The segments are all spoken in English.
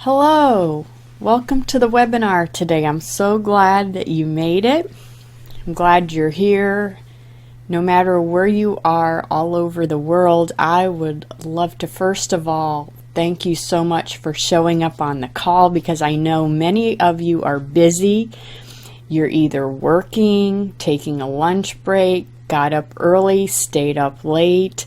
Hello, welcome to the webinar today. I'm so glad that you made it. I'm glad you're here. No matter where you are all over the world, I would love to first of all thank you so much for showing up on the call because I know many of you are busy. You're either working, taking a lunch break, got up early, stayed up late,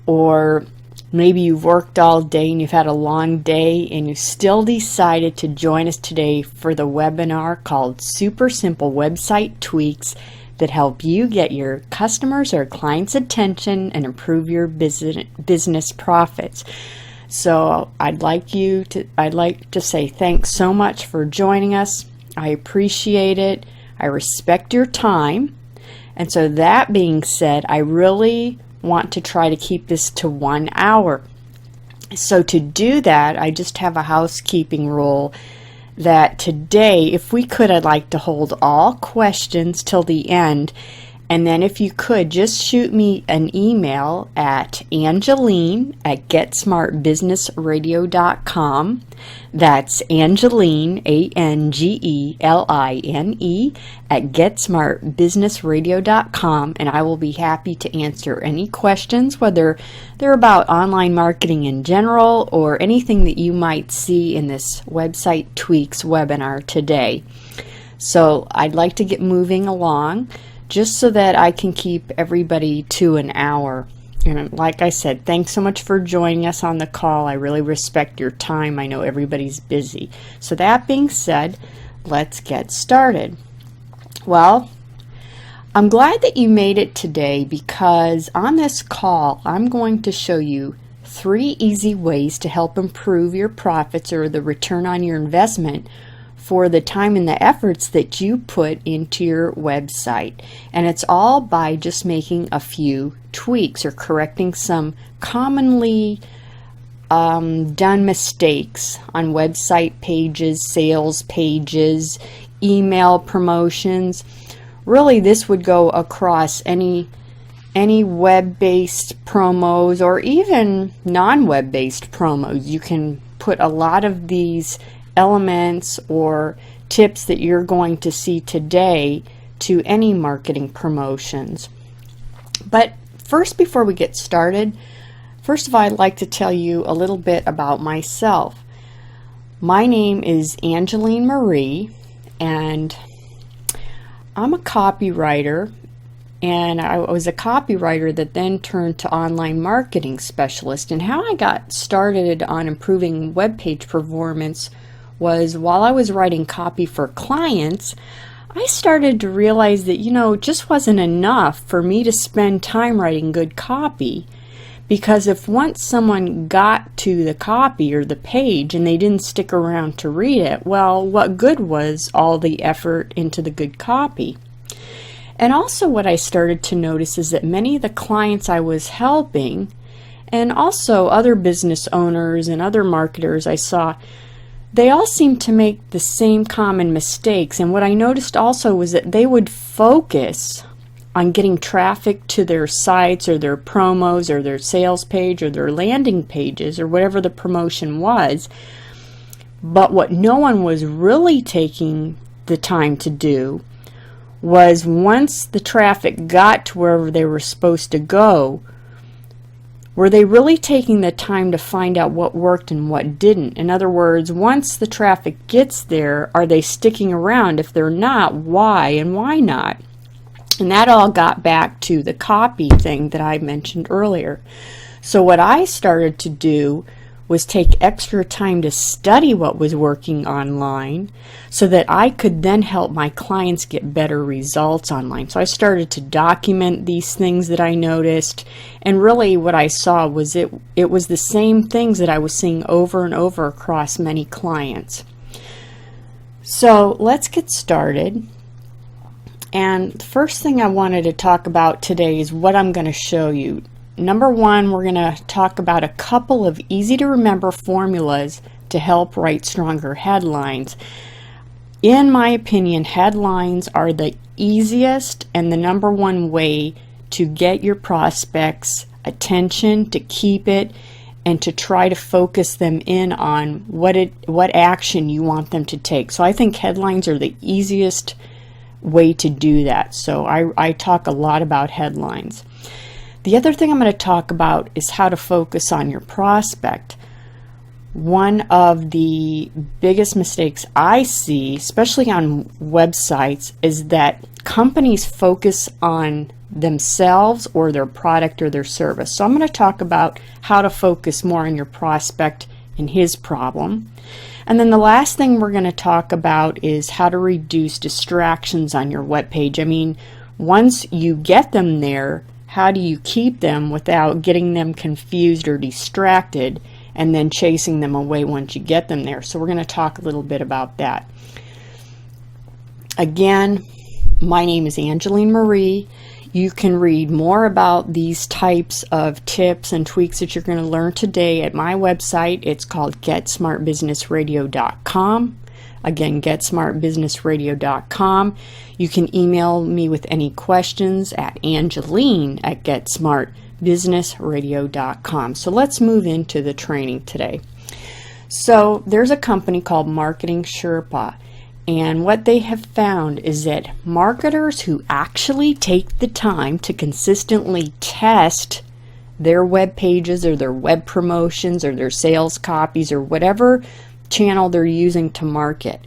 or maybe you've worked all day and you've had a long day and you still decided to join us today for the webinar called Super Simple Website Tweaks that help you get your customers or clients' attention and improve your business profits. So I'd like to say thanks so much for joining us. I appreciate it. I respect your time. And so that being said, I really want to try to keep this to 1 hour. So to do that, I just have a housekeeping rule that today, if we could, I'd like to hold all questions till the end. And then if you could, just shoot me an email at Angeline@GetSmartBusinessRadio.com. That's Angeline, Angeline, at GetSmartBusinessRadio.com. And I will be happy to answer any questions, whether they're about online marketing in general or anything that you might see in this Website Tweaks webinar today. So I'd like to get moving along, just so that I can keep everybody to an hour. And like I said, thanks so much for joining us on the call. I really respect your time. I know everybody's busy. So that being said, let's get started. Well, I'm glad that you made it today because on this call, I'm going to show you 3 easy ways to help improve your profits or the return on your investment for the time and the efforts that you put into your website. And it's all by just making a few tweaks or correcting some commonly done mistakes on website pages, sales pages, email promotions. Really, this would go across any web-based promos or even non-web-based promos. You can put a lot of these elements or tips that you're going to see today to any marketing promotions. But first, before we get started, first of all, I'd like to tell you a little bit about myself. My name is Angeline Marie, and I'm a copywriter, and I was a copywriter that then turned to online marketing specialist. And how I got started on improving web page performance was while I was writing copy for clients, I started to realize that, it just wasn't enough for me to spend time writing good copy, because if once someone got to the copy or the page and they didn't stick around to read it, well, what good was all the effort into the good copy? And also what I started to notice is that many of the clients I was helping, and also other business owners and other marketers I saw, they all seemed to make the same common mistakes. And what I noticed also was that they would focus on getting traffic to their sites or their promos or their sales page or their landing pages or whatever the promotion was. But what no one was really taking the time to do was, once the traffic got to wherever they were supposed to go, were they really taking the time to find out what worked and what didn't? In other words, once the traffic gets there, are they sticking around? If they're not, why and why not? And that all got back to the copy thing that I mentioned earlier. So what I started to do was take extra time to study what was working online so that I could then help my clients get better results online. So I started to document these things that I noticed, and really what I saw was it was the same things that I was seeing over and over across many clients. So let's get started. And the first thing I wanted to talk about today is what I'm going to show you. Number 1, we're going to talk about a couple of easy to remember formulas to help write stronger headlines. In my opinion, headlines are the easiest and the number 1 way to get your prospects' attention, to keep it, and to try to focus them in on what action you want them to take. So I think headlines are the easiest way to do that. So I talk a lot about headlines. The other thing I'm going to talk about is how to focus on your prospect. One of the biggest mistakes I see, especially on websites, is that companies focus on themselves or their product or their service. So I'm going to talk about how to focus more on your prospect and his problem. And then the last thing we're going to talk about is how to reduce distractions on your webpage. I mean, once you get them there, how do you keep them without getting them confused or distracted and then chasing them away once you get them there? So we're going to talk a little bit about that. Again, my name is Angeline Marie. You can read more about these types of tips and tweaks that you're going to learn today at my website. It's called GetSmartBusinessRadio.com. Again, GetSmartBusinessRadio.com. You can email me with any questions at Angeline@GetSmartBusinessRadio.com. So let's move into the training today. So there's a company called Marketing Sherpa, and what they have found is that marketers who actually take the time to consistently test their web pages or their web promotions or their sales copies or whatever channel they're using to market,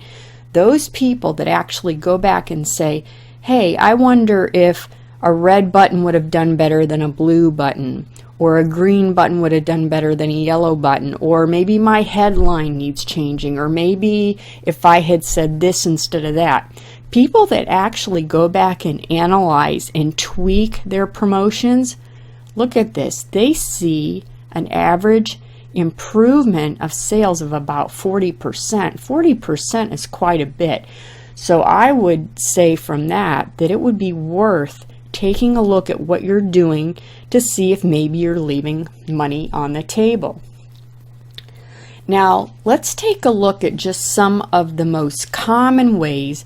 those people that actually go back and say, hey, I wonder if a red button would have done better than a blue button, or a green button would have done better than a yellow button, or maybe my headline needs changing, or maybe if I had said this instead of that. People that actually go back and analyze and tweak their promotions, look at this, they see an average improvement of sales of about 40%. 40% is quite a bit. So I would say from that it would be worth taking a look at what you're doing to see if maybe you're leaving money on the table. Now, let's take a look at just some of the most common ways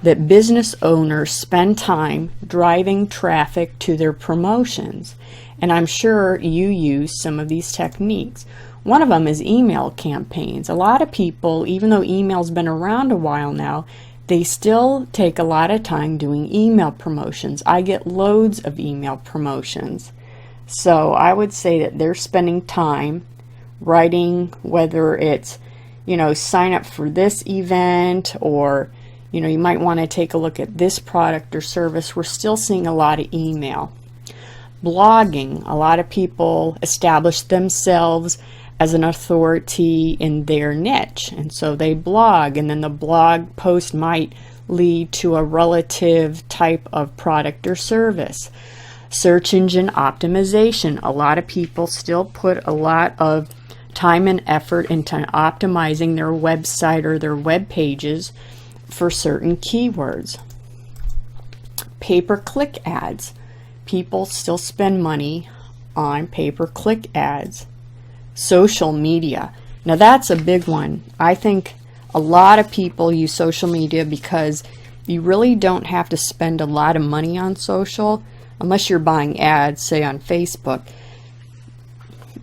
that business owners spend time driving traffic to their promotions. And I'm sure you use some of these techniques. One of them is email campaigns. A lot of people, even though email's been around a while now, they still take a lot of time doing email promotions. I get loads of email promotions. So I would say that they're spending time writing, whether it's, sign up for this event, or, you might want to take a look at this product or service. We're still seeing a lot of email. Blogging. A lot of people establish themselves as an authority in their niche, and so they blog, and then the blog post might lead to a relative type of product or service. Search engine optimization. A lot of people still put a lot of time and effort into optimizing their website or their web pages for certain keywords. Pay-per-click ads. People still spend money on pay-per-click ads. Social media. Now that's a big one. I think a lot of people use social media because you really don't have to spend a lot of money on social unless you're buying ads, say on Facebook.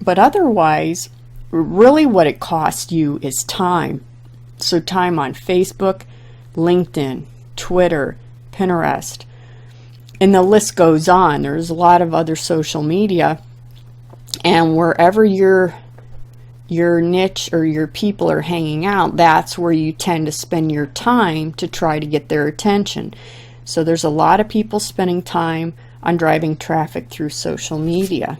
But otherwise, really what it costs you is time. So time on Facebook, LinkedIn, Twitter, Pinterest, and the list goes on. There's a lot of other social media, and wherever your niche or your people are hanging out, that's where you tend to spend your time to try to get their attention. So there's a lot of people spending time on driving traffic through social media.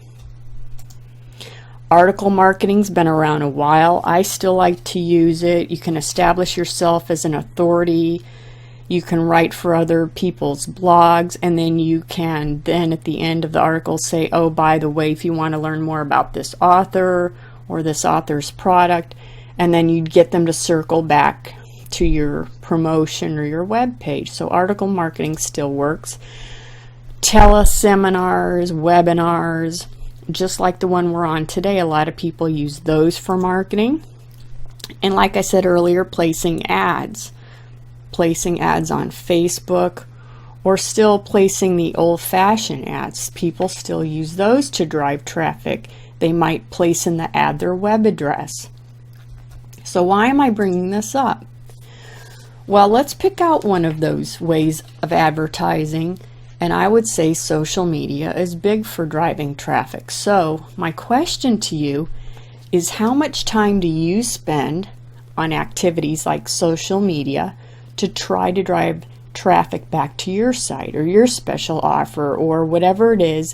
Article marketing's been around a while. I still like to use it. You can establish yourself as an authority. You can write for other people's blogs, and then you can then at the end of the article say, oh, by the way, if you want to learn more about this author or this author's product, and then you'd get them to circle back to your promotion or your web page. So article marketing still works. Teleseminars, webinars, just like the one we're on today, a lot of people use those for marketing. And like I said earlier, placing ads on Facebook, or still placing the old-fashioned ads. People still use those to drive traffic they might place in the ad their web address. So why am I bringing this up? Well, let's pick out one of those ways of advertising, and I would say social media is big for driving traffic. So my question to you is, how much time do you spend on activities like social media to try to drive traffic back to your site or your special offer or whatever it is,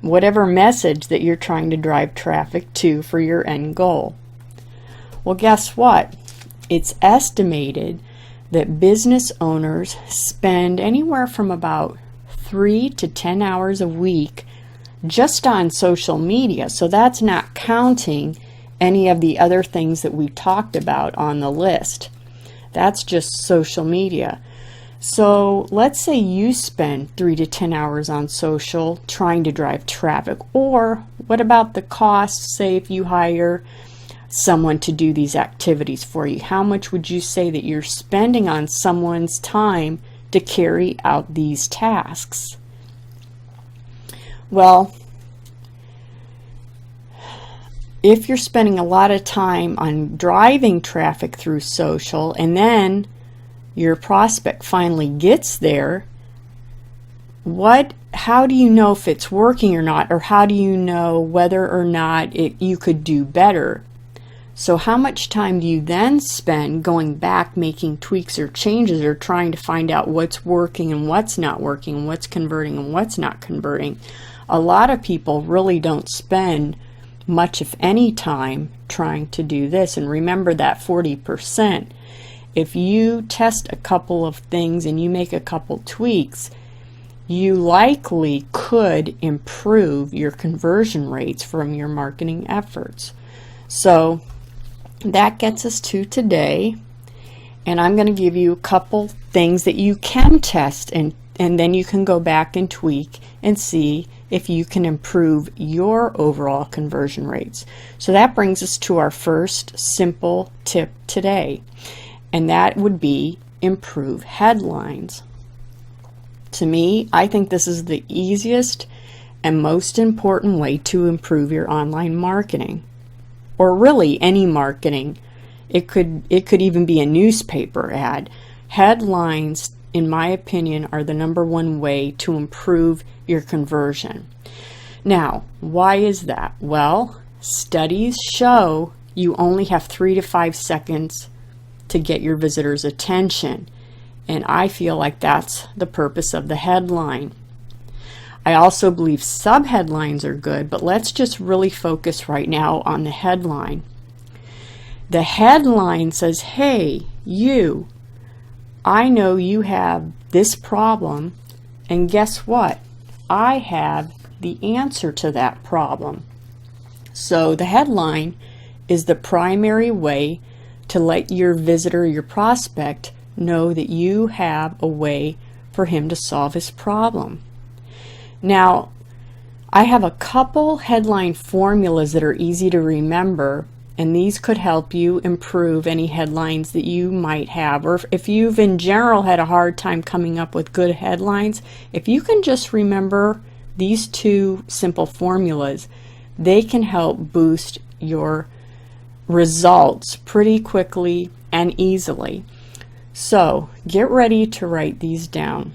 whatever message that you're trying to drive traffic to for your end goal? Well, guess what? It's estimated that business owners spend anywhere from about 3 to 10 hours a week just on social media. So that's not counting any of the other things that we talked about on the list. That's just social media. So let's say you spend 3 to 10 hours on social trying to drive traffic. Or what about the cost? Say if you hire someone to do these activities for you, how much would you say that you're spending on someone's time to carry out these tasks? Well, if you're spending a lot of time on driving traffic through social and then your prospect finally gets there, how do you know if it's working or not, or how do you know whether or not you could do better? So how much time do you then spend going back, making tweaks or changes, or trying to find out what's working and what's not working, what's converting and what's not converting? A lot of people really don't spend much, if any, time trying to do this. And remember that 40%. If you test a couple of things and you make a couple tweaks, you likely could improve your conversion rates from your marketing efforts. So that gets us to today, and I'm going to give you a couple things that you can test, and then you can go back and tweak and see if you can improve your overall conversion rates. So that brings us to our first simple tip today, and that would be improve headlines. To me, I think this is the easiest and most important way to improve your online marketing, or really any marketing. It could even be a newspaper ad. Headlines, in my opinion, are the #1 way to improve your conversion. Now, why is that? Well, studies show you only have 3 to 5 seconds to get your visitor's attention, and I feel like that's the purpose of the headline. I also believe subheadlines are good, but let's just really focus right now on the headline. The headline says, hey, you, I know you have this problem, and guess what? I have the answer to that problem. So the headline is the primary way to let your visitor, your prospect, know that you have a way for him to solve his problem. Now, I have a couple headline formulas that are easy to remember, and these could help you improve any headlines that you might have, or if you've in general had a hard time coming up with good headlines. If you can just remember these 2 simple formulas, they can help boost your results pretty quickly and easily. So get ready to write these down.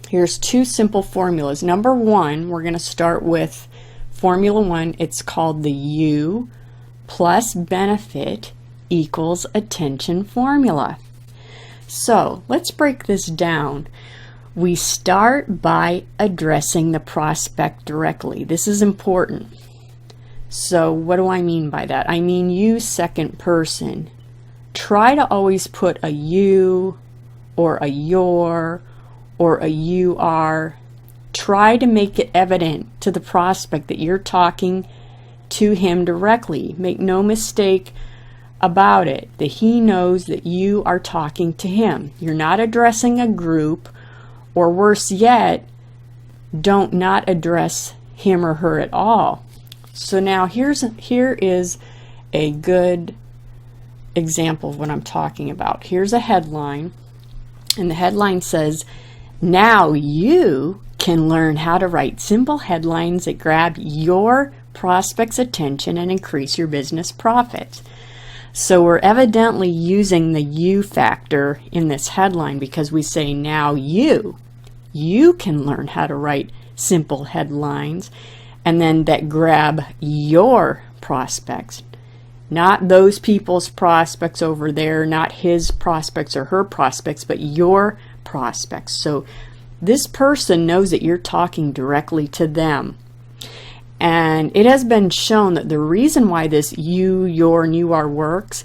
Here's 2 simple formulas. #1, we're going to start with Formula 1. It's called the U plus benefit equals attention formula. So let's break this down. We start by addressing the prospect directly. This is important. So what do I mean by that? I mean you, second person. Try to always put a you or a your or a you are. Try to make it evident to the prospect that you're talking to him directly. Make no mistake about it, that he knows that you are talking to him. You're not addressing a group, or worse yet, don't not address him or her at all. So now here is a good example of what I'm talking about. Here's a headline, and the headline says, now you can learn how to write simple headlines that grab your prospects' attention and increase your business profits. So we're evidently using the you factor in this headline because we say now you can learn how to write simple headlines, and then that grab your prospects, not those people's prospects over there, not his prospects or her prospects, but your prospects. So this person knows that you're talking directly to them. And it has been shown that the reason why this you, your, and you are works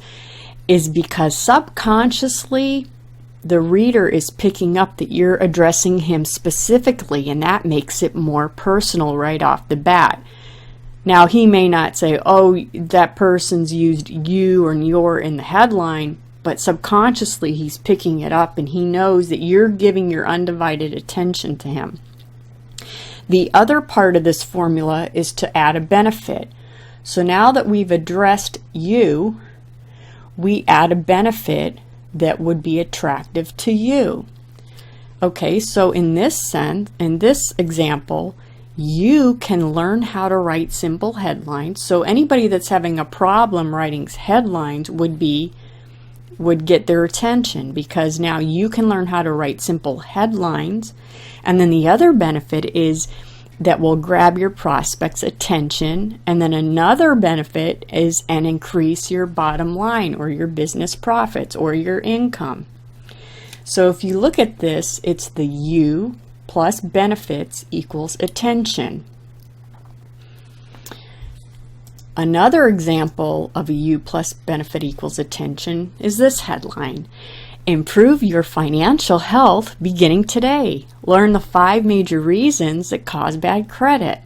is because subconsciously the reader is picking up that you're addressing him specifically, and that makes it more personal right off the bat. Now, he may not say, oh, that person's used you or your in the headline, but subconsciously he's picking it up and he knows that you're giving your undivided attention to him. The other part of this formula is to add a benefit. So now that we've addressed you, we add a benefit that would be attractive to you. Okay, so in this example, you can learn how to write simple headlines. So anybody that's having a problem writing headlines would get their attention, because now you can learn how to write simple headlines. And then the other benefit is that will grab your prospect's attention. And then another benefit is and increase your bottom line or your business profits or your income. So if you look at this, it's the you plus benefits equals attention. Another example of a you plus benefit equals attention is this headline: Improve your financial health beginning today. Learn the 5 major reasons that cause bad credit.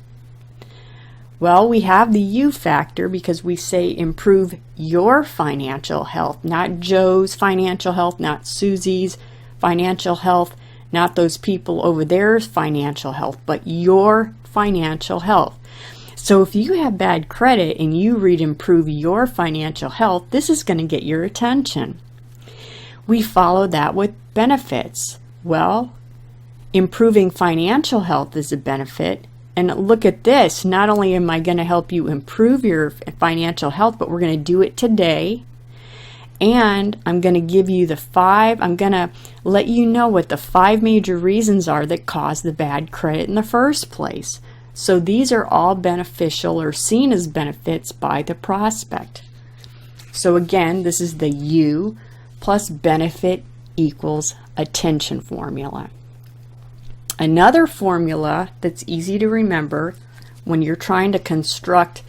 Well, we have the you factor because we say improve your financial health, not Joe's financial health, not Susie's financial health, not those people over there's financial health, but your financial health. So if you have bad credit and you read improve your financial health, this is going to get your attention. We follow that with benefits. Well, improving financial health is a benefit. And look at this. Not only am I going to help you improve your financial health, but we're going to do it today. And I'm going to give you I'm going to let you know what the 5 major reasons are that cause the bad credit in the first place. So these are all beneficial or seen as benefits by the prospect. So again, this is the you plus benefit equals attention formula. Another formula that's easy to remember when you're trying to construct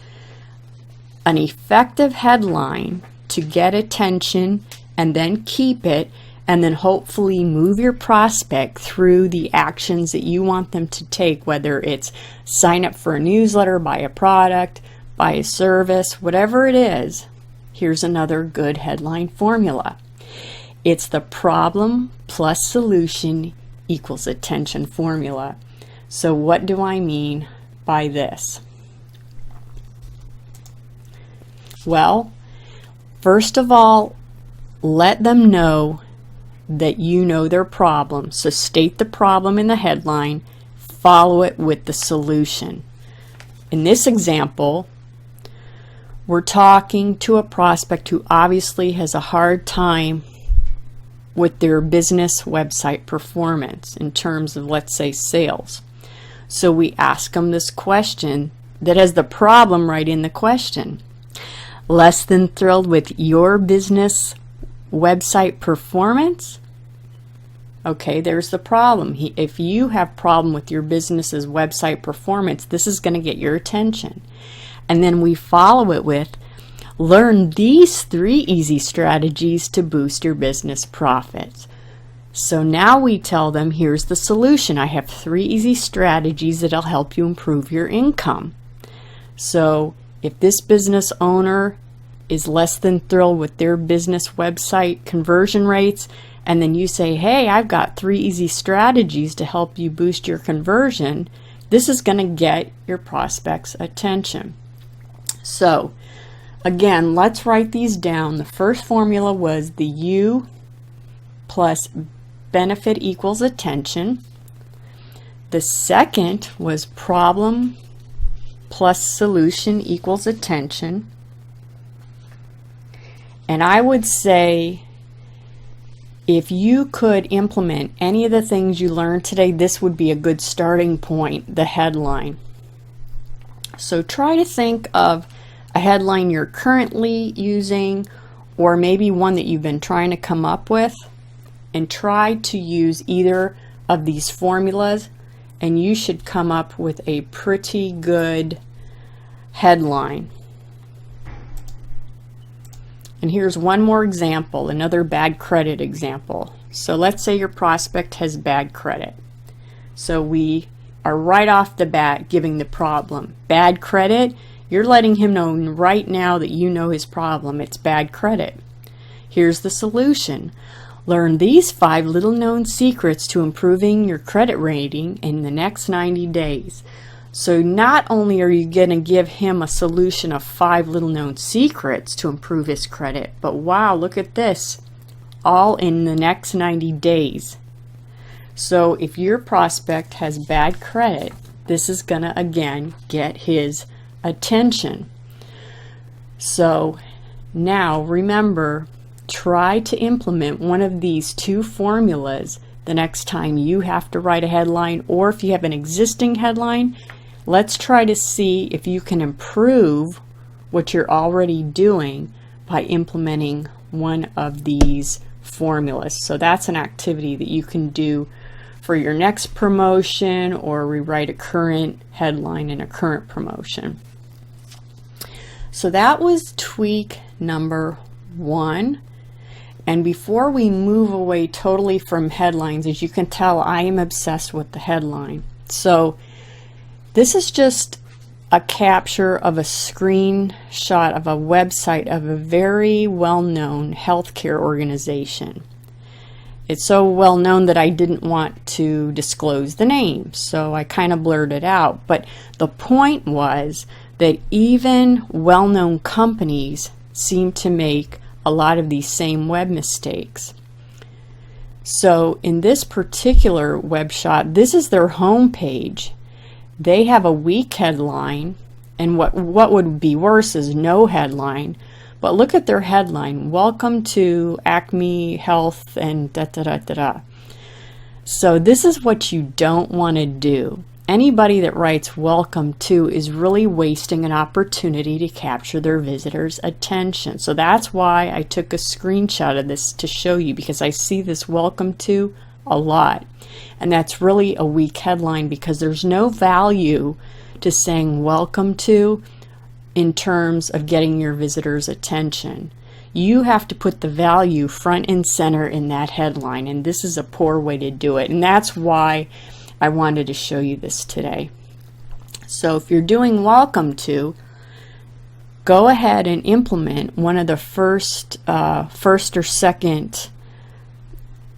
an effective headline to get attention and then keep it, and then hopefully move your prospect through the actions that you want them to take, whether it's sign up for a newsletter, buy a product, buy a service, whatever it is. Here's another good headline formula. It's the problem plus solution equals attention formula. So what do I mean by this? Well, first of all, let them know that you know their problem. So state the problem in the headline, follow it with the solution. In this example, we're talking to a prospect who obviously has a hard time with their business website performance in terms of, let's say, sales. So we ask them this question that has the problem right in the question. Less than thrilled with your business website performance? Okay, there's the problem. If you have problem with your business's website performance, this is going to get your attention. And then we follow it with, learn these 3 easy strategies to boost your business profits. So now we tell them, here's the solution. I have 3 easy strategies that'll help you improve your income. So if this business owner is less than thrilled with their business website conversion rates, and then you say, hey, I've got 3 easy strategies to help you boost your conversion, this is going to get your prospect's attention. So again, let's write these down. The first formula was the you plus benefit equals attention. The second was problem plus solution equals attention. And I would say if you could implement any of the things you learned today, this would be a good starting point, the headline. So try to think of a headline you're currently using, or maybe one that you've been trying to come up with, and try to use either of these formulas, and you should come up with a pretty good headline. And here's one more example, another bad credit example. So let's say your prospect has bad credit. So we are right off the bat giving the problem. Bad credit, you're letting him know right now that you know his problem. It's bad credit. Here's the solution. Learn these 5 little known secrets to improving your credit rating in the next 90 days. So not only are you going to give him a solution of 5 little known secrets to improve his credit, but wow, look at this, all in the next 90 days. So if your prospect has bad credit, this is going to again get his attention. So now remember, try to implement one of these 2 formulas the next time you have to write a headline, or if you have an existing headline, let's try to see if you can improve what you're already doing by implementing one of these formulas. So that's an activity that you can do for your next promotion, or rewrite a current headline in a current promotion. So that was tweak number 1. And before we move away totally from headlines, as you can tell, I am obsessed with the headline. So this is just a capture of a screenshot of a website of a very well-known healthcare organization. It's so well known that I didn't want to disclose the name, so I kind of blurred it out. But the point was that even well-known companies seem to make a lot of these same web mistakes. So in this particular web shot, this is their home page. They have a weak headline, and what would be worse is no headline. But look at their headline, welcome to Acme Health and da da da da da. So this is what you don't want to do. Anybody that writes welcome to is really wasting an opportunity to capture their visitors' attention. So that's why I took a screenshot of this to show you, because I see this welcome to a lot. And that's really a weak headline, because there's no value to saying welcome to in terms of getting your visitors' attention. You have to put the value front and center in that headline, and this is a poor way to do it. And that's why I wanted to show you this today. So if you're doing welcome to, go ahead and implement one of the first or second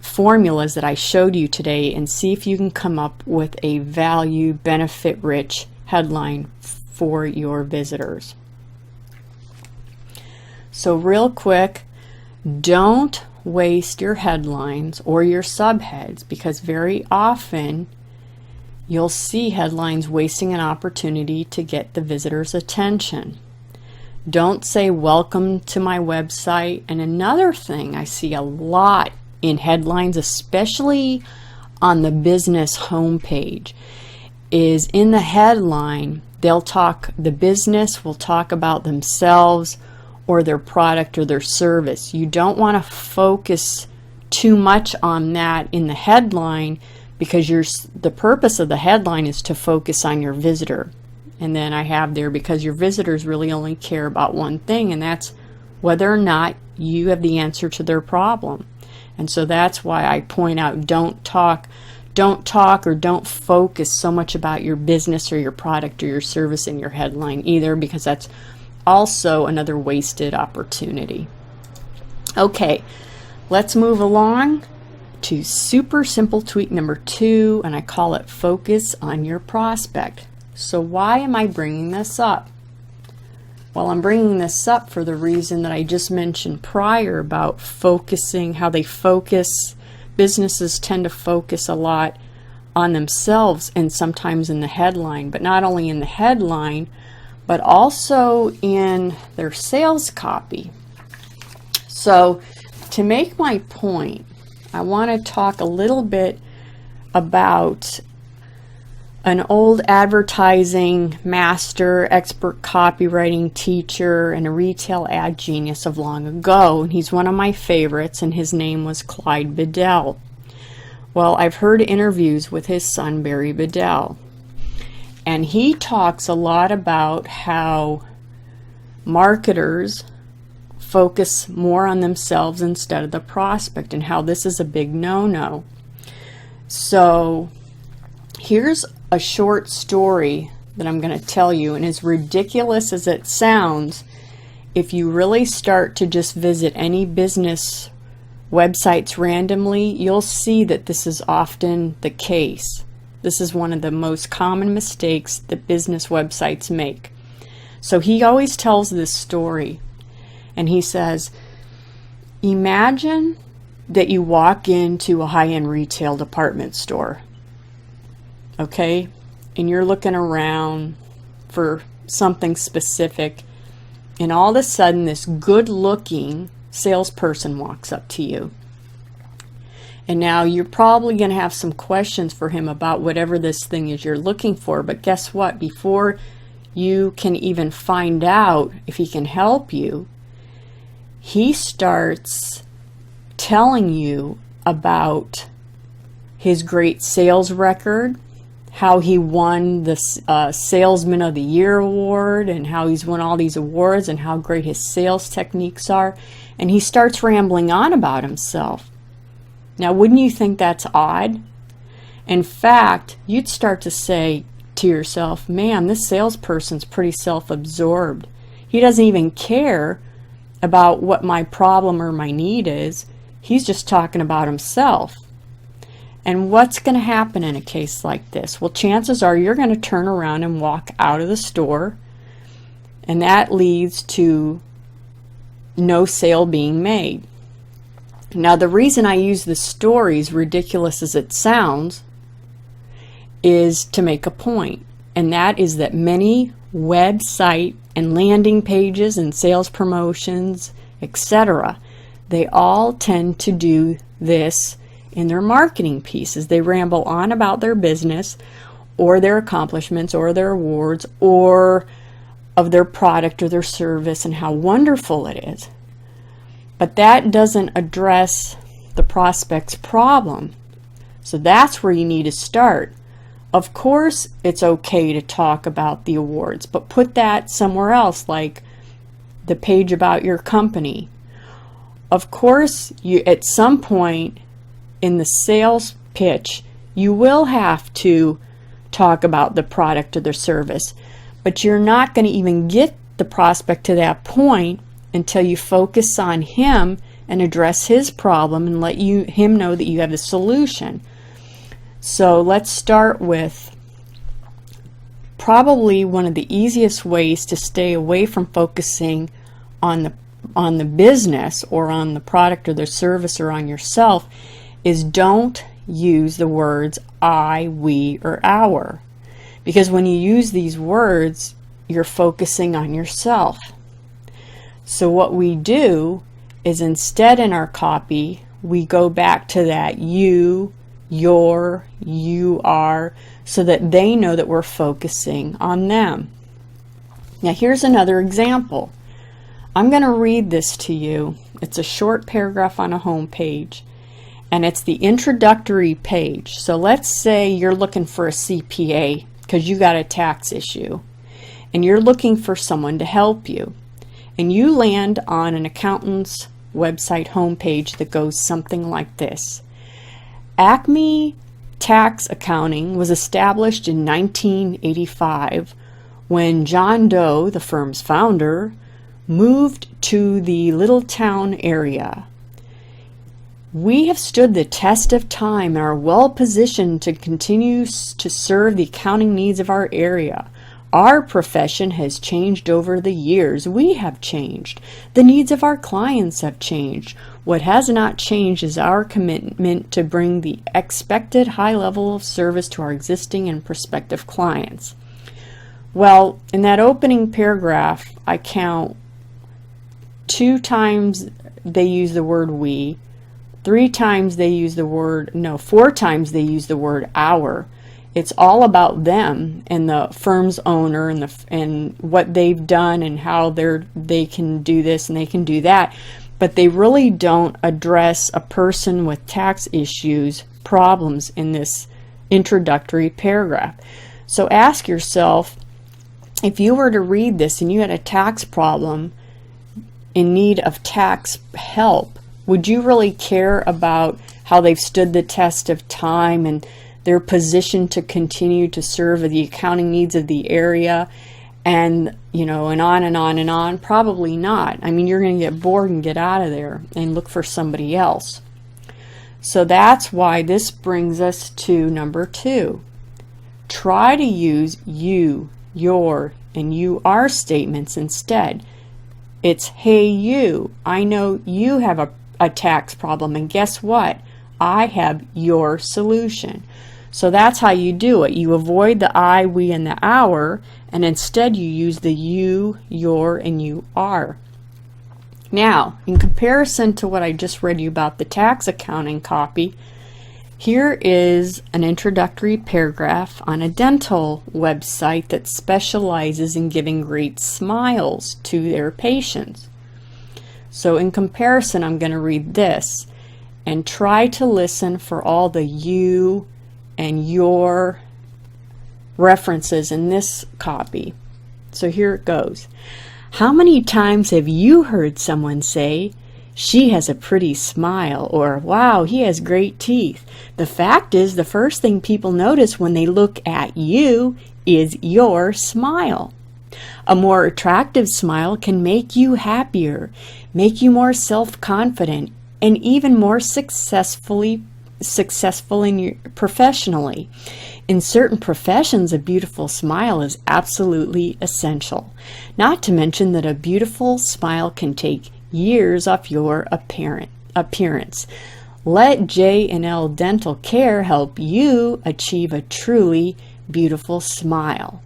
formulas that I showed you today, and see if you can come up with a value benefit rich headline for your visitors. So real quick, don't waste your headlines or your subheads, because very often you'll see headlines wasting an opportunity to get the visitor's attention. Don't say welcome to my website. And another thing I see a lot in headlines, especially on the business homepage, is in the headline the business will talk about themselves or their product or their service. You don't want to focus too much on that in the headline, because the purpose of the headline is to focus on your visitor. And then I have there, because your visitors really only care about one thing, and that's whether or not you have the answer to their problem. And so that's why I point out, don't talk or don't focus so much about your business or your product or your service in your headline either, because that's also another wasted opportunity. Okay, let's move along to super simple tweak number 2, and I call it focus on your prospect. So why am I bringing this up? Well, I'm bringing this up for the reason that I just mentioned prior about focusing, how they focus. Businesses tend to focus a lot on themselves and sometimes in the headline, but not only in the headline, but also in their sales copy. So to make my point, I want to talk a little bit about an old advertising master, expert copywriting teacher, and a retail ad genius of long ago. And he's one of my favorites, and his name was Clyde Bedell. Well, I've heard interviews with his son, Barry Bedell, and he talks a lot about how marketers focus more on themselves instead of the prospect, and how this is a big no-no. So here's a short story that I'm going to tell you, and as ridiculous as it sounds, if you really start to just visit any business websites randomly, you'll see that this is often the case. This is one of the most common mistakes that business websites make. So he always tells this story, and he says, imagine that you walk into a high-end retail department store, okay, and you're looking around for something specific, and all of a sudden this good-looking salesperson walks up to you. And now you're probably going to have some questions for him about whatever this thing is you're looking for, but guess what? Before you can even find out if he can help you, he starts telling you about his great sales record, how he won the Salesman of the Year award, and how he's won all these awards, and how great his sales techniques are. And he starts rambling on about himself. Now, wouldn't you think that's odd? In fact, you'd start to say to yourself, man, this salesperson's pretty self-absorbed. He doesn't even care about what my problem or my need is. He's just talking about himself. And what's going to happen in a case like this? Well, chances are you're going to turn around and walk out of the store, and that leads to no sale being made. Now, the reason I use the stories, ridiculous as it sounds, is to make a point, and that is that many website and landing pages and sales promotions, etc., they all tend to do this in their marketing pieces. They ramble on about their business or their accomplishments or their awards or of their product or their service and how wonderful it is. But that doesn't address the prospect's problem. So that's where you need to start. Of course, it's okay to talk about the awards, but put that somewhere else, like the page about your company. Of course, you at some point in the sales pitch, you will have to talk about the product or the service, but you're not going to even get the prospect to that point until you focus on him and address his problem and let him know that you have the solution. So let's start with probably one of the easiest ways to stay away from focusing on the business or on the product or the service or on yourself is don't use the words I, we, or our. Because when you use these words, you're focusing on yourself. So what we do is instead in our copy, we go back to that you, your, you are, so that they know that we're focusing on them. Now here's another example. I'm going to read this to you. It's a short paragraph on a home page, and it's the introductory page. So let's say you're looking for a CPA because you got a tax issue, and you're looking for someone to help you. And you land on an accountant's website homepage that goes something like this. Acme Tax Accounting was established in 1985 when John Doe, the firm's founder, moved to the little town area. We have stood the test of time and are well positioned to continue to serve the accounting needs of our area. Our profession has changed over the years. We have changed. The needs of our clients have changed. What has not changed is our commitment to bring the expected high level of service to our existing and prospective clients. Well, in that opening paragraph, I count 2 times they use the word we, 4 times they use the word our. It's all about them and the firm's owner and what they've done and how they can do this and they can do that. But they really don't address a person with tax issues, problems in this introductory paragraph. So ask yourself, if you were to read this and you had a tax problem in need of tax help, would you really care about how they've stood the test of time and their position to continue to serve the accounting needs of the area, and and on and on and on? Probably not. I mean, you're going to get bored and get out of there and look for somebody else. So that's why this brings us to number 2. Try to use you, your, and you are statements instead. It's, hey you, I know you have a tax problem, and guess what? I have your solution. So that's how you do it. You avoid the I, we, and the our, and instead you use the you, your, and you are. Now, in comparison to what I just read you about the tax accounting copy, here is an introductory paragraph on a dental website that specializes in giving great smiles to their patients. So in comparison, I'm going to read this and try to listen for all the you and your references in this copy. So here it goes. How many times have you heard someone say, she has a pretty smile, or wow, he has great teeth? The fact is, the first thing people notice when they look at you is your smile. A more attractive smile can make you happier, make you more self-confident, and even more successful professionally. In certain professions, a beautiful smile is absolutely essential. Not to mention that a beautiful smile can take years off your appearance. Let J&L Dental Care help you achieve a truly beautiful smile.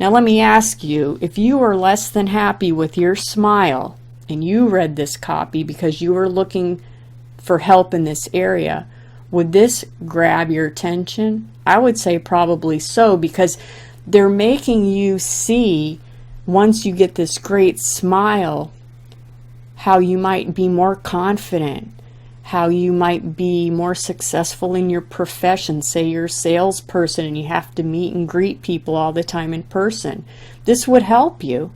Now let me ask you, if you are less than happy with your smile and you read this copy because you were looking for help in this area, would this grab your attention? I would say probably so, because they're making you see, once you get this great smile, how you might be more confident, how you might be more successful in your profession. Say you're a salesperson and you have to meet and greet people all the time in person. This would help you.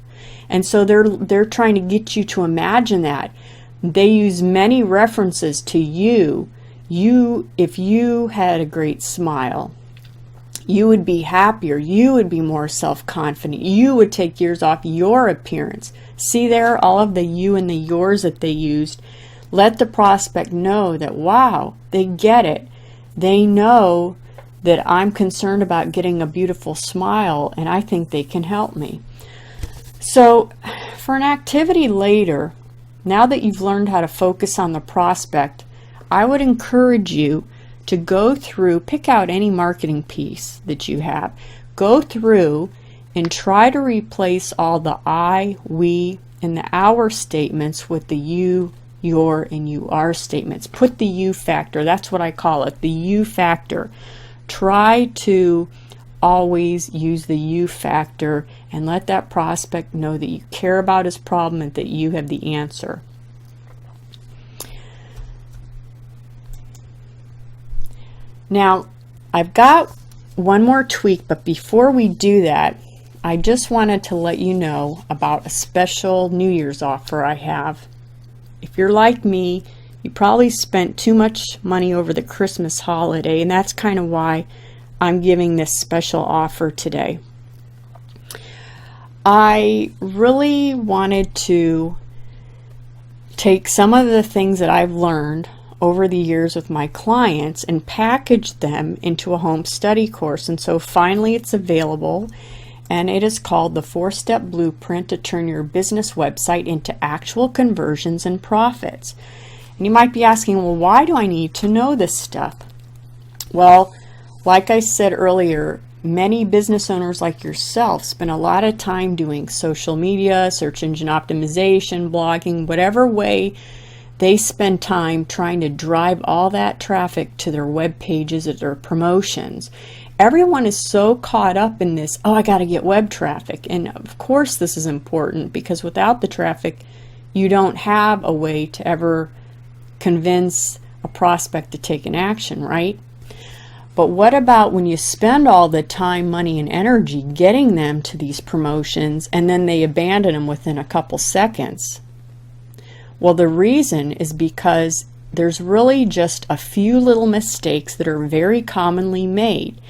And so they're trying to get you to imagine that. They use many references to you. If you had a great smile, you would be happier, you would be more self-confident, you would take years off your appearance. See there, all of the you and the yours that they used. Let the prospect know that, wow, they get it. They know that I'm concerned about getting a beautiful smile, and I think they can help me. So for an activity later, now that you've learned how to focus on the prospect, I would encourage you to go through, pick out any marketing piece that you have, go through and try to replace all the I, we, and the our statements with the you, your, and you are statements. Put the you factor, that's what I call it, the you factor. Try to always use the you factor and let that prospect know that you care about his problem and that you have the answer. Now, I've got one more tweak, but before we do that, I just wanted to let you know about a special New Year's offer I have. If you're like me, you probably spent too much money over the Christmas holiday, and that's kind of why I'm giving this special offer today. I really wanted to take some of the things that I've learned over the years with my clients and package them into a home study course, and so finally it's available, and it is called the 4-Step Blueprint to Turn Your Business Website into Actual Conversions and Profits. And you might be asking, well, why do I need to know this stuff? Well, like I said earlier, many business owners like yourself spend a lot of time doing social media, search engine optimization, blogging, whatever way they spend time trying to drive all that traffic to their web pages or their promotions. Everyone is so caught up in this, oh, I got to get web traffic. And of course this is important, because without the traffic, you don't have a way to ever convince a prospect to take an action, right? But what about when you spend all the time, money, and energy getting them to these promotions and then they abandon them within a couple seconds? Well, the reason is because there's really just a few little mistakes that are very commonly made.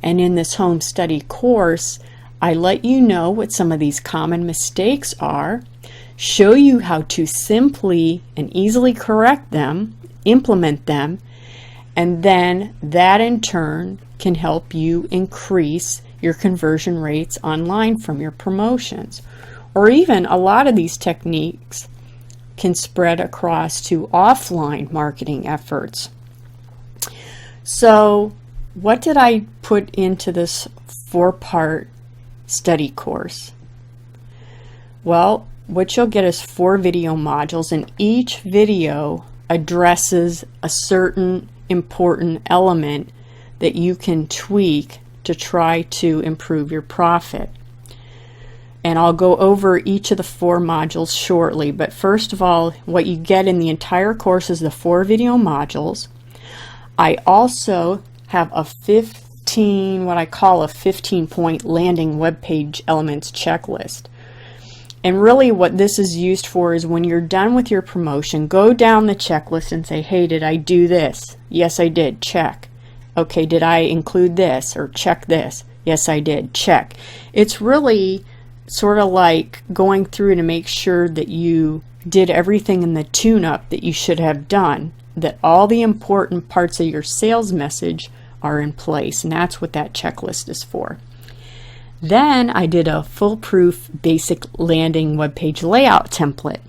And in this home study course, I let you know what some of these common mistakes are, show you how to simply and easily correct them, implement them, and then that in turn can help you increase your conversion rates online from your promotions. Or even a lot of these techniques can spread across to offline marketing efforts. So what did I put into this 4-part study course? Well, what you'll get is 4 video modules, and each video addresses a certain important element that you can tweak to try to improve your profit. And I'll go over each of the 4 modules shortly, but first of all, what you get in the entire course is the 4 video modules. I also have a 15, what I call a 15-point landing web page elements checklist. And really what this is used for is when you're done with your promotion, go down the checklist and say, hey, did I do this? Yes, I did. Check. Okay, did I include this or check this? Yes, I did. Check. It's really sort of like going through to make sure that you did everything in the tune-up that you should have done, that all the important parts of your sales message are in place, and that's what that checklist is for. Then I did a foolproof basic landing web page layout template.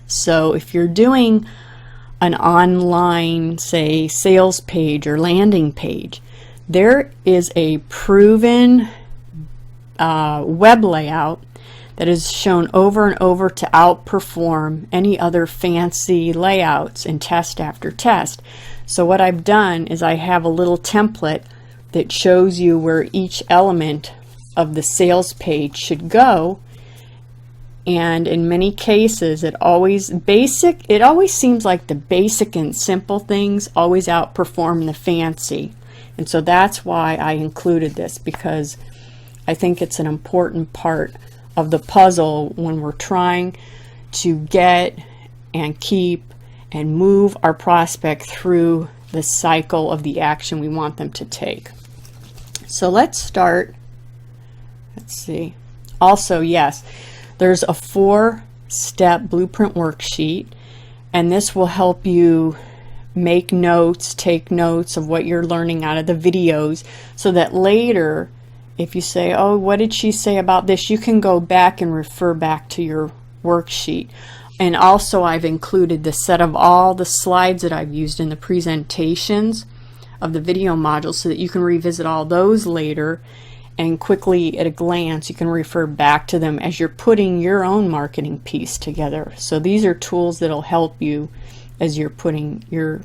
So if you're doing an online, say, sales page or landing page, there is a proven web layout that is shown over and over to outperform any other fancy layouts in test after test. So what I've done is I have a little template that shows you where each element of the sales page should go, and in many cases it always seems like the basic and simple things always outperform the fancy. And so that's why I included this, because I think it's an important part of the puzzle when we're trying to get and keep and move our prospect through the cycle of the action we want them to take. So let's start. Let's see. Also, yes, there's a 4-step blueprint worksheet, and this will help you make notes, take notes of what you're learning out of the videos, so that later, if you say, oh, what did she say about this, you can go back and refer back to your worksheet. And also I've included the set of all the slides that I've used in the presentations of the video modules, so that you can revisit all those later, and quickly at a glance you can refer back to them as you're putting your own marketing piece together. So these are tools that'll help you as you're putting your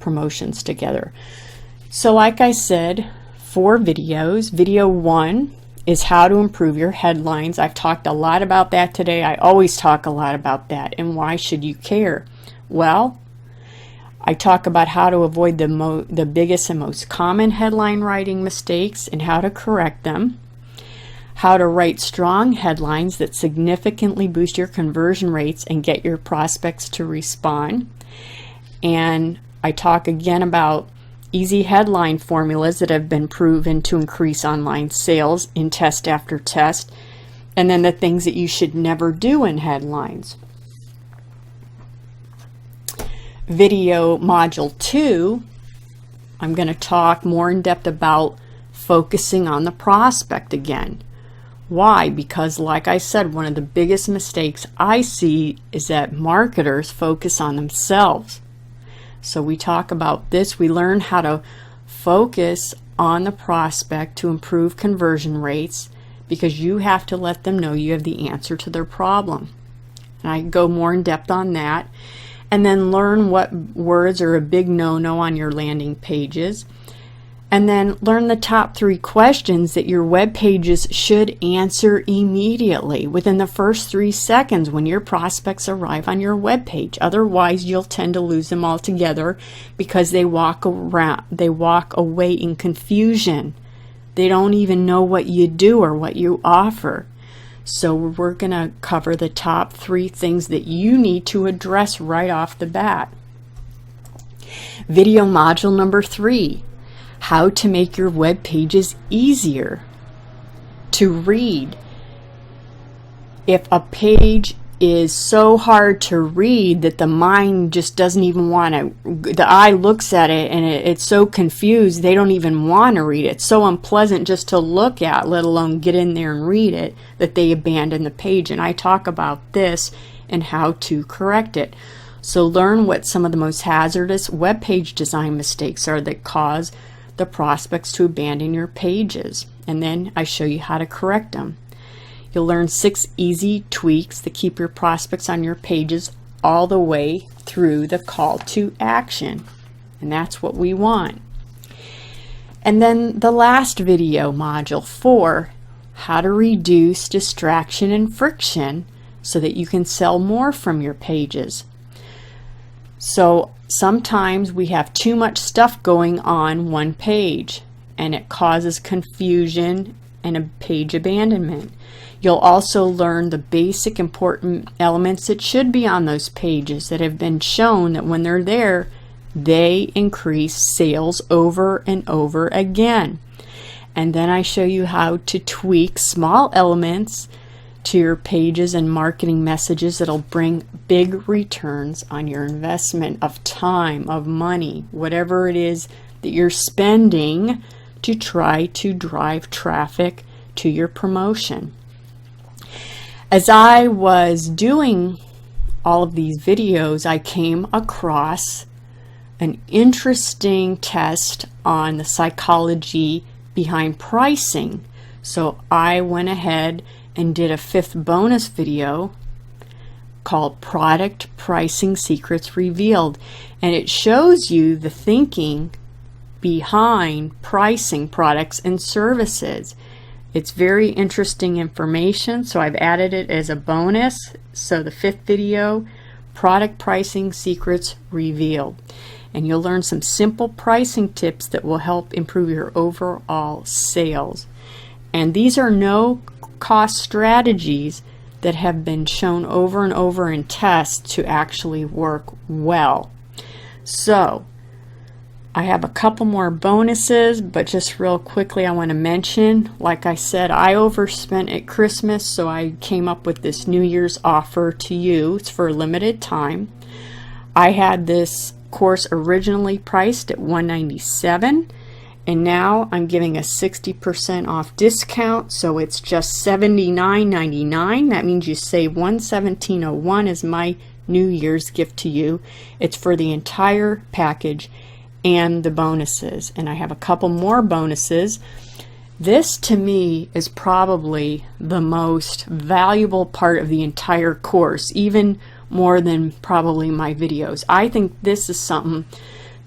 promotions together. So like I said, 4 videos. Video 1 is how to improve your headlines. I've talked a lot about that today. I always talk a lot about that. And why should you care? Well, I talk about how to avoid the biggest and most common headline writing mistakes and how to correct them, how to write strong headlines that significantly boost your conversion rates and get your prospects to respond. And I talk again about easy headline formulas that have been proven to increase online sales in test after test, and then the things that you should never do in headlines. Video module 2, I'm going to talk more in depth about focusing on the prospect again. Why? Because like I said, one of the biggest mistakes I see is that marketers focus on themselves. So we talk about this. We learn how to focus on the prospect to improve conversion rates, because you have to let them know you have the answer to their problem. And I go more in depth on that. And then learn what words are a big no-no on your landing pages. And then learn the top 3 questions that your web pages should answer immediately within the first 3 seconds when your prospects arrive on your web page. Otherwise, you'll tend to lose them altogether because they walk away in confusion. They don't even know what you do or what you offer. So we're going to cover the top 3 things that you need to address right off the bat. Video module number 3. How to make your web pages easier to read. If a page is so hard to read that the mind just doesn't even want to, the eye looks at it and it's so confused they don't even want to read it. It's so unpleasant just to look at, let alone get in there and read it, that they abandon the page. And I talk about this and how to correct it. So learn what some of the most hazardous web page design mistakes are that cause the prospects to abandon your pages, and then I show you how to correct them. You'll learn 6 easy tweaks that keep your prospects on your pages all the way through the call to action, and that's what we want. And then the last video, module 4, how to reduce distraction and friction so that you can sell more from your pages. So sometimes we have too much stuff going on one page and it causes confusion and a page abandonment. You'll also learn the basic important elements that should be on those pages that have been shown that when they're there, they increase sales over and over again. And then I show you how to tweak small elements to your pages and marketing messages that'll bring big returns on your investment of time, of money, whatever it is that you're spending to try to drive traffic to your promotion. As I was doing all of these videos, I came across an interesting test on the psychology behind pricing. So I went ahead and did a 5th bonus video called Product Pricing Secrets Revealed, and it shows you the thinking behind pricing products and services. It's very interesting information, so I've added it as a bonus. So the 5th video, Product Pricing Secrets Revealed, and you'll learn some simple pricing tips that will help improve your overall sales. And these are no cost strategies that have been shown over and over in tests to actually work well. So I have a couple more bonuses, but just real quickly I want to mention, like I said, I overspent at Christmas, so I came up with this New Year's offer to you. It's for a limited time. I had this course originally priced at $197, and now I'm giving a 60% off discount, so it's just $79.99. That means you save $117.01 as my New Year's gift to you. It's for the entire package and the bonuses, and I have a couple more bonuses. This to me is probably the most valuable part of the entire course, even more than probably my videos. I think this is something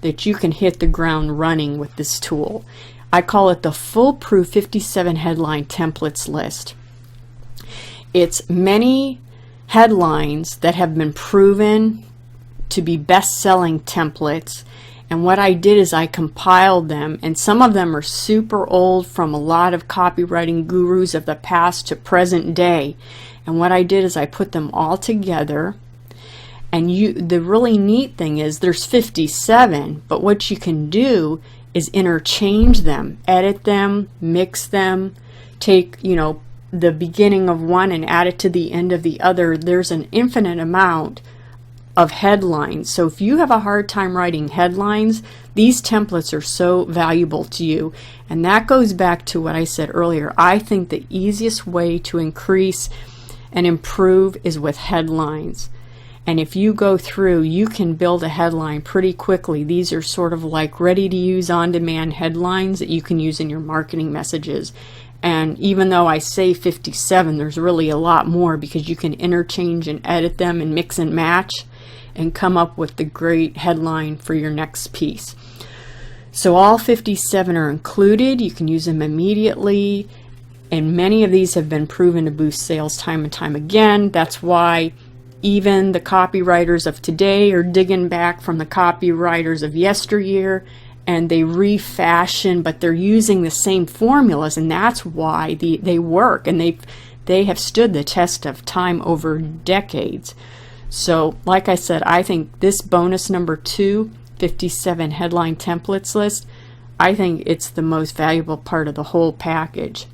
that you can hit the ground running with this tool. I call it the Foolproof 57 Headline Templates List. It's many headlines that have been proven to be best-selling templates, and what I did is I compiled them, and some of them are super old from a lot of copywriting gurus of the past to present day. And what I did is I put them all together. And the really neat thing is there's 57, but what you can do is interchange them, edit them, mix them, take, the beginning of one and add it to the end of the other. There's an infinite amount of headlines. So if you have a hard time writing headlines, these templates are so valuable to you. And that goes back to what I said earlier. I think the easiest way to increase and improve is with headlines. And if you go through, you can build a headline pretty quickly. These are sort of like ready to use on-demand headlines that you can use in your marketing messages. And even though I say 57, there's really a lot more, because you can interchange and edit them and mix and match and come up with the great headline for your next piece. So all 57 are included. You can use them immediately, and many of these have been proven to boost sales time and time again. That's why even the copywriters of today are digging back from the copywriters of yesteryear, and they refashion, but they're using the same formulas, and that's why they work, and they have stood the test of time over decades. So like I said, I think this bonus number 2, 57 headline templates list, I think it's the most valuable part of the whole package.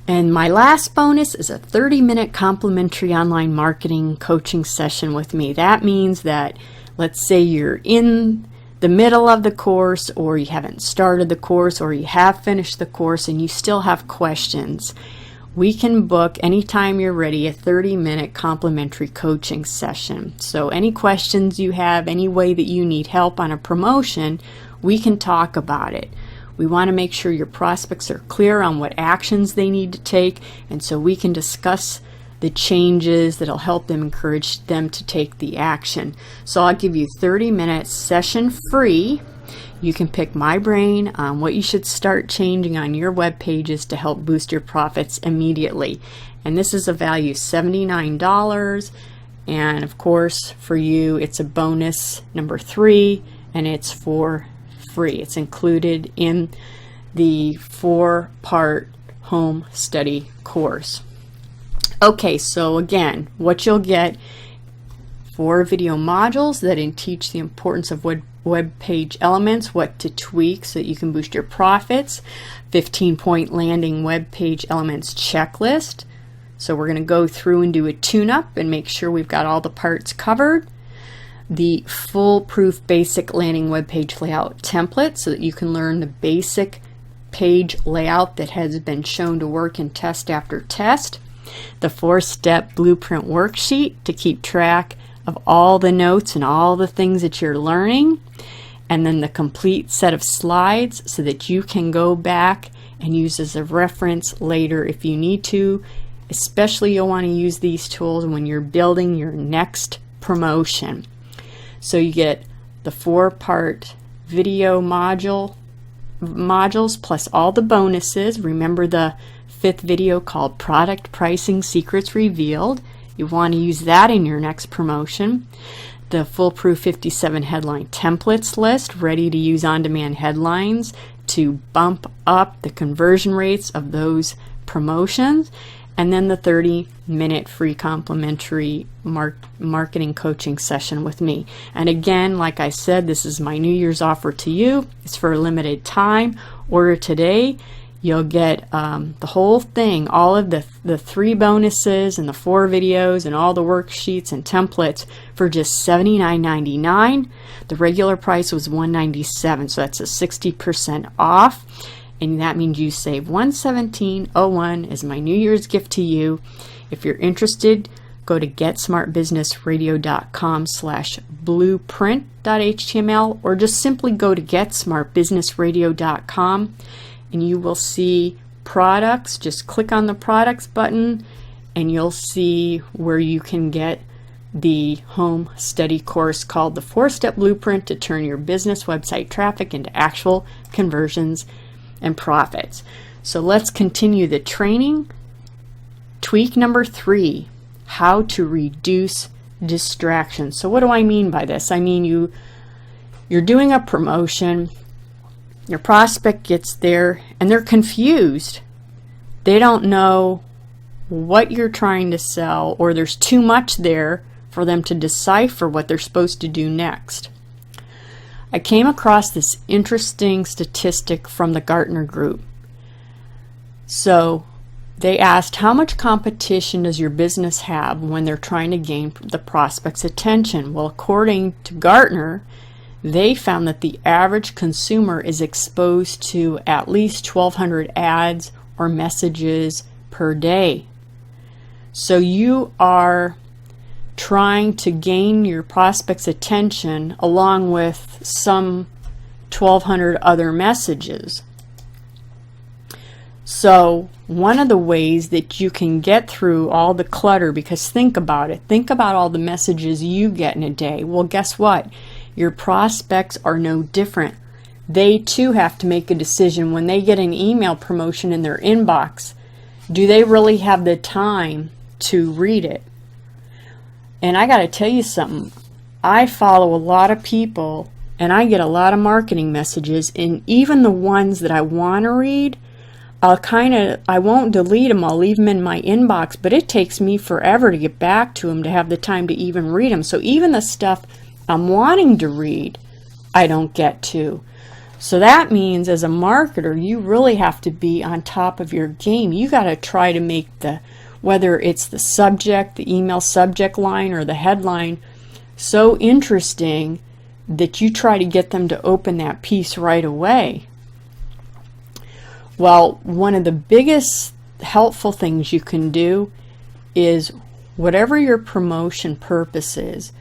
And my last bonus is a 30-minute complimentary online marketing coaching session with me. That means that, let's say you're in the middle of the course, or you haven't started the course, or you have finished the course and you still have questions. We can book anytime you're ready a 30-minute complimentary coaching session. So any questions you have, any way that you need help on a promotion, we can talk about it. We want to make sure your prospects are clear on what actions they need to take, and so we can discuss the changes that'll help them, encourage them to take the action. So I'll give you 30 minutes session free. You can pick my brain on what you should start changing on your web pages to help boost your profits immediately. And this is a value of $79. And of course, for you, it's a bonus number 3, and it's for free. It's included in the 4-part home study course. Okay, so again, what you'll get: 4 video modules that teach the importance of web page elements, what to tweak so that you can boost your profits, 15-point landing web page elements checklist. So we're going to go through and do a tune-up and make sure we've got all the parts covered. The foolproof basic landing web page layout template so that you can learn the basic page layout that has been shown to work in test after test. The 4-step blueprint worksheet to keep track of all the notes and all the things that you're learning, and then the complete set of slides so that you can go back and use as a reference later if you need to. Especially you'll want to use these tools when you're building your next promotion. So you get the 4-part video modules plus all the bonuses. Remember the 5th video called Product Pricing Secrets Revealed. You want to use that in your next promotion. The Foolproof 57 headline templates list, ready to use on-demand headlines to bump up the conversion rates of those promotions. And then the 30-minute free complimentary marketing coaching session with me. And again, like I said, this is my New Year's offer to you. It's for a limited time. Order today. You'll get the whole thing, all of the 3 bonuses and the 4 videos and all the worksheets and templates for just $79.99. The regular price was $197, so that's a 60% off. And that means you save $117.01 as my New Year's gift to you. If you're interested, go to getsmartbusinessradio.com/blueprint.html, or just simply go to getsmartbusinessradio.com and you will see products. Just click on the products button and you'll see where you can get the home study course called the 4-Step Blueprint to turn your business website traffic into actual conversions and profits. So let's continue the training. Tweak number 3, how to reduce distractions. So what do I mean by this? I mean you're doing a promotion, your prospect gets there and they're confused. They don't know what you're trying to sell, or there's too much there for them to decipher what they're supposed to do next. I came across this interesting statistic from the Gartner Group. So They asked, how much competition does your business have when they're trying to gain the prospect's attention? Well, according to Gartner, they found that the average consumer is exposed to at least 1,200 ads or messages per day. So you are trying to gain your prospect's attention along with some 1,200 other messages. So one of the ways that you can get through all the clutter, because think about it, think about all the messages you get in a day. Well, guess what? Your prospects are no different. They too have to make a decision when they get an email promotion in their inbox. Do they really have the time to read it? And I got to tell you something. I follow a lot of people and I get a lot of marketing messages, and even the ones that I want to read, I won't delete them, I'll leave them in my inbox, but it takes me forever to get back to them to have the time to even read them. So even the stuff I'm wanting to read, I don't get to. So that means as a marketer, you really have to be on top of your game. You got to try to make whether it's the subject, the email subject line, or the headline, so interesting that you try to get them to open that piece right away. Well, one of the biggest helpful things you can do is whatever your promotion purpose is,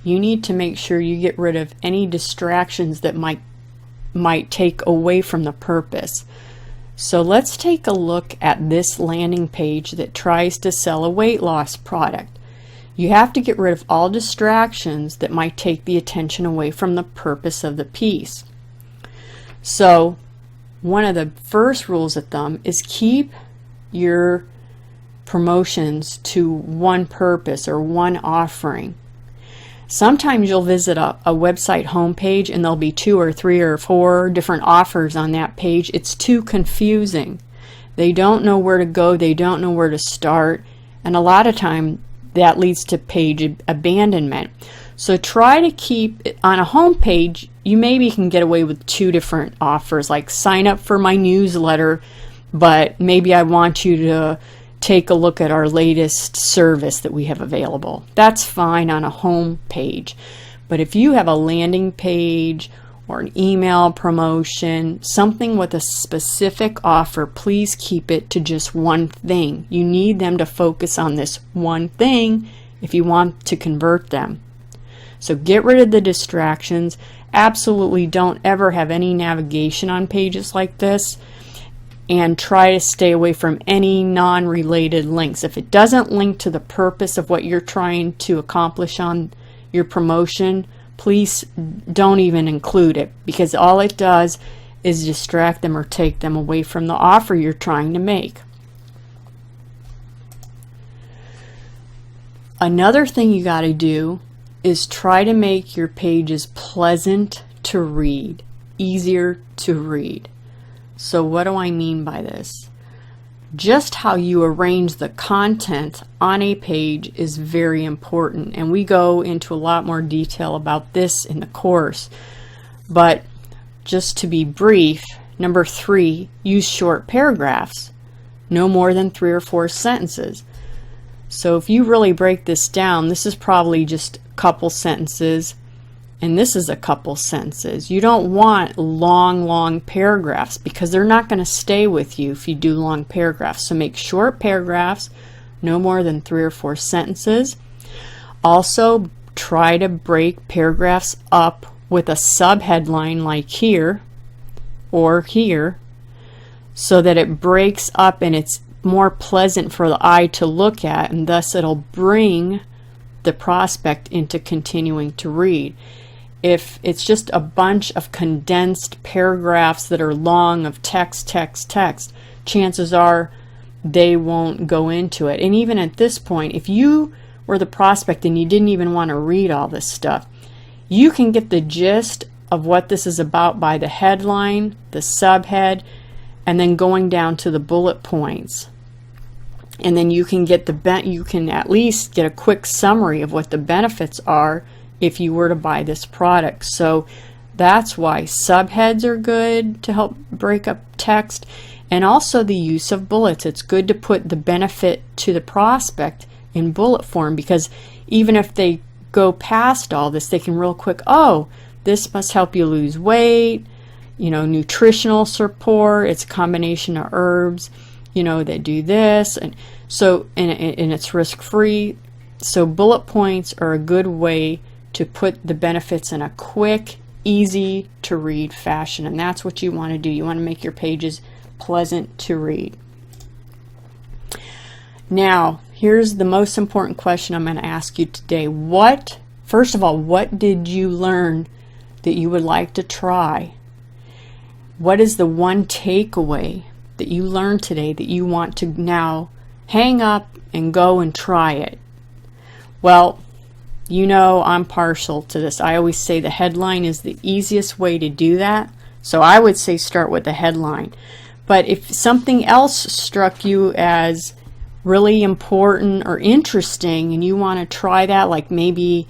you need to make sure you get rid of any distractions that might take away from the purpose. So let's take a look at this landing page that tries to sell a weight loss product. You have to get rid of all distractions that might take the attention away from the purpose of the piece. So one of the first rules of thumb is keep your promotions to one purpose or one offering. Sometimes you'll visit a website homepage and there'll be 2 or 3 or 4 different offers on that page. It's too confusing. They don't know where to go, they don't know where to start, and a lot of time that leads to page abandonment. So try to keep it on a homepage. You maybe can get away with 2 different offers, like sign up for my newsletter, but maybe I want you to take a look at our latest service that we have available. That's fine on a home page. But if you have a landing page or an email promotion, something with a specific offer, please keep it to just one thing. You need them to focus on this one thing if you want to convert them. So get rid of the distractions. Absolutely don't ever have any navigation on pages like this. And try to stay away from any non-related links. If it doesn't link to the purpose of what you're trying to accomplish on your promotion, please don't even include it, because all it does is distract them or take them away from the offer you're trying to make. Another thing you got to do is try to make your pages pleasant to read, easier to read. So what do I mean by this? Just how you arrange the content on a page is very important, and we go into a lot more detail about this in the course. But just to be brief, number 3, use short paragraphs, no more than 3 or 4 sentences. So if you really break this down, this is probably just a couple sentences, and this is a couple sentences. You don't want long paragraphs, because they're not going to stay with you if you do long paragraphs. So make short paragraphs, no more than 3 or 4 sentences. Also, try to break paragraphs up with a subheadline like here or here, so that it breaks up and it's more pleasant for the eye to look at, and thus it'll bring the prospect into continuing to read. If it's just a bunch of condensed paragraphs that are long of text, chances are they won't go into it. And even at this point, if you were the prospect and you didn't even want to read all this stuff, you can get the gist of what this is about by the headline, the subhead, and then going down to the bullet points. And then you can get you can at least get a quick summary of what the benefits are if you were to buy this product. So that's why subheads are good to help break up text, And also the use of bullets. It's good to put the benefit to the prospect in bullet form, because even if they go past all this, they can real quick, oh, this must help you lose weight, you know, nutritional support, it's a combination of herbs, you know, that do this, and so and it's risk-free. So bullet points are a good way to put the benefits in a quick, easy to read fashion, and that's what you want to do. You want to make your pages pleasant to read. Now, here's the most important question I'm going to ask you today. First of all, what did you learn that you would like to try? What is the one takeaway that you learned today that you want to now hang up and go and try it? Well, you know I'm partial to this. I always say the headline is the easiest way to do that. So I would say start with the headline. But if something else struck you as really important or interesting and you want to try that, like maybe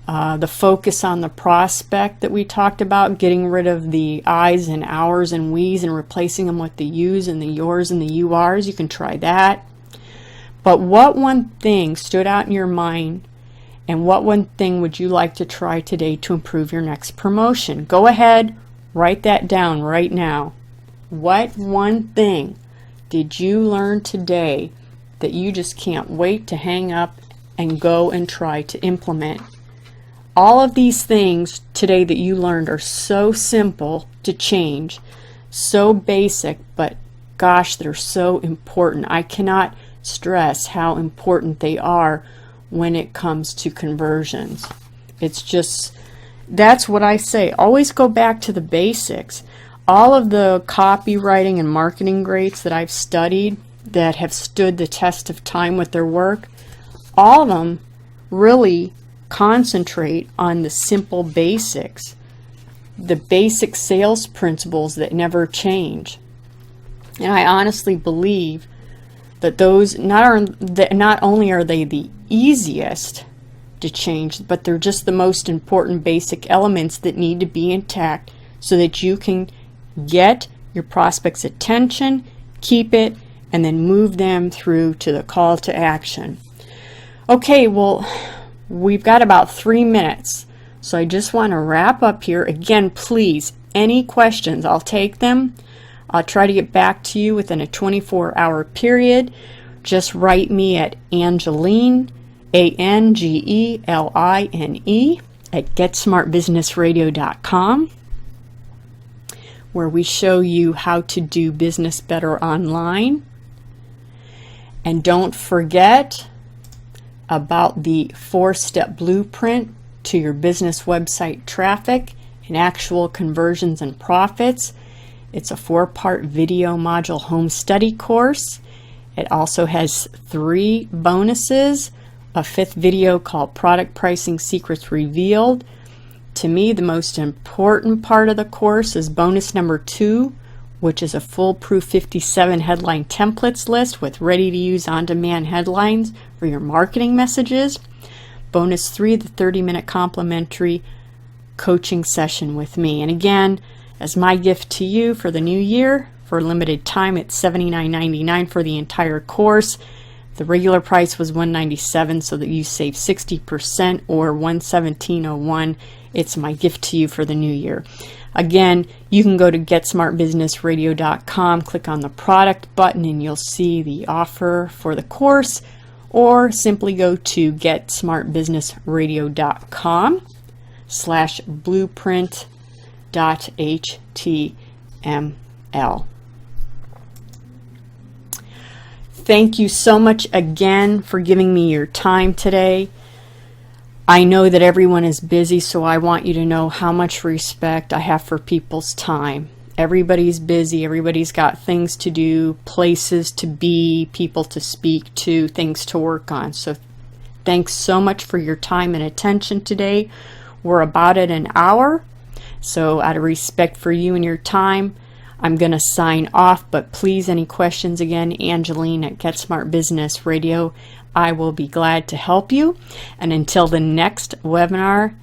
the focus on the prospect that we talked about, getting rid of the I's and ours and we's and replacing them with the you's and the yours and the you are's, you can try that. But what one thing stood out in your mind, and what one thing would you like to try today to improve your next promotion? Go ahead, write that down right now. What one thing did you learn today that you just can't wait to hang up and go and try to implement? All of these things today that you learned are so simple to change, so basic, but gosh, they're so important. I cannot stress how important they are when it comes to conversions. It's just, that's what I say. Always go back to the basics. All of the copywriting and marketing greats that I've studied that have stood the test of time with their work, all of them really concentrate on the simple basics, the basic sales principles that never change. And I honestly believe that those not only are they the easiest to change, but they're just the most important basic elements that need to be intact so that you can get your prospect's attention, keep it, and then move them through to the call to action. Okay, well, we've got about 3 minutes, so I just want to wrap up here. Again, please, any questions, I'll take them. I'll try to get back to you within a 24-hour period. Just write me at Angeline, Angeline, at GetSmartBusinessRadio.com, where we show you how to do business better online. And don't forget about the 4-step blueprint to your business website traffic and actual conversions and profits. It's a 4-part video module home study course. It also has 3 bonuses, a 5th video called Product Pricing Secrets Revealed. To me, the most important part of the course is bonus number 2, which is a foolproof 57 headline templates list with ready-to-use on-demand headlines for your marketing messages. Bonus 3, the 30-minute complimentary coaching session with me. And again, as my gift to you for the new year, for a limited time, it's $79.99 for the entire course. The regular price was $197, so that you save 60%, or $117.01. It's my gift to you for the new year. Again, you can go to GetSmartBusinessRadio.com, click on the product button, and you'll see the offer for the course, or simply go to GetSmartBusinessRadio.com/blueprint.html. Thank you so much again for giving me your time today. I know that everyone is busy, so I want you to know how much respect I have for people's time. Everybody's busy, everybody's got things to do, places to be, people to speak to, things to work on. So thanks so much for your time and attention today. We're about at an hour, so out of respect for you and your time, I'm going to sign off, but please, any questions, again, Angeline at Get Smart Business Radio. I will be glad to help you. And until the next webinar,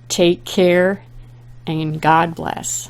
take care and God bless.